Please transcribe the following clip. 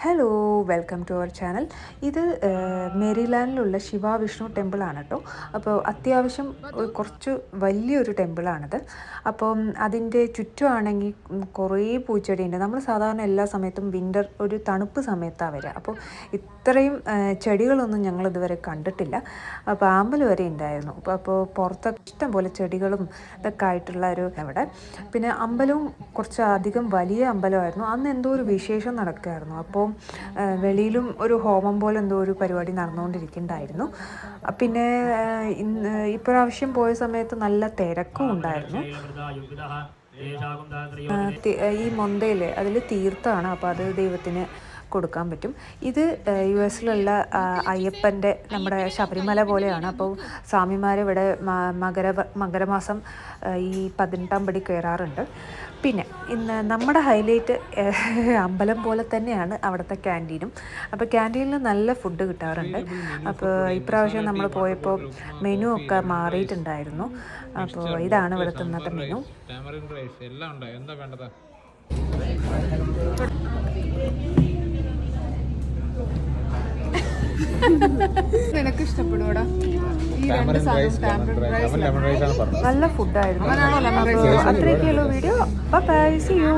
Hello welcome to our channel. ഇത് മേരിലാൻഡിലുള്ള ശിവ വിഷ്ണു ടെമ്പിളാണ് കേട്ടോ. അപ്പോൾ അത്യാവശ്യം കുറച്ച് വലിയൊരു ടെമ്പിളാണിത്. അപ്പം അതിൻ്റെ ചുറ്റുമാണെങ്കിൽ കുറേ പൂച്ചെടിയുണ്ട്. നമ്മൾ സാധാരണ എല്ലാ സമയത്തും വിൻ്റർ ഒരു തണുപ്പ് സമയത്താണ് വരിക. അപ്പോൾ ഇത്രയും ചെടികളൊന്നും ഞങ്ങൾ ഇതുവരെ കണ്ടിട്ടില്ല. പാമ്പൽ വരെ ഉണ്ടായിരുന്നു. അപ്പോൾ പുറത്തൊക്കെ ഇഷ്ടം പോലെ ചെടികളും ഇതൊക്കെ ആയിട്ടുള്ള ഒരു അവിടെ. പിന്നെ അമ്പലവും കുറച്ച് അധികം വലിയ അമ്പലമായിരുന്നു. അന്ന് എന്തോ ഒരു വിശേഷം നടക്കുമായിരുന്നു. അപ്പോൾ വെളിയിലും ഒരു ഹോമം പോലെ എന്തോ ഒരു പരിപാടി നടന്നുകൊണ്ടിരിക്കുന്നുണ്ടായിരുന്നു. പിന്നെ ഇപ്രാവശ്യം പോയ സമയത്ത് നല്ല തിരക്കും ഉണ്ടായിരുന്നു. ഈ മൊന്തയിൽ അതിൽ തീർത്ഥമാണ്. അപ്പോൾ അത് ദൈവത്തിന് കൊടുക്കാൻ പറ്റും. ഇത് യു എസിലുള്ള അയ്യപ്പൻ്റെ നമ്മുടെ ശബരിമല പോലെയാണ്. അപ്പോൾ സ്വാമിമാർ ഇവിടെ മകരമാസം ഈ 18-ാം പടി കയറാറുണ്ട്. പിന്നെ ഇന്ന് നമ്മുടെ ഹൈലൈറ്റ് അമ്പലം പോലെ തന്നെയാണ് അവിടുത്തെ ക്യാൻറ്റീനും. അപ്പോൾ ക്യാൻറ്റീനിൽ നല്ല ഫുഡ് കിട്ടാറുണ്ട്. അപ്പോൾ ഇപ്രാവശ്യം നമ്മൾ പോയപ്പോൾ മെനു ഒക്കെ മാറിയിട്ടുണ്ടായിരുന്നു. അപ്പോൾ ഇതാണ് ഇവിടുത്തെ ഇന്നത്തെ മെനു. നിനക്ക് ഇഷ്ടപ്പെടുവോടാ? നല്ല ഫുഡായിരുന്നു. അത്രയൊക്കെയുള്ളൂ വീഡിയോ. Bye, see U.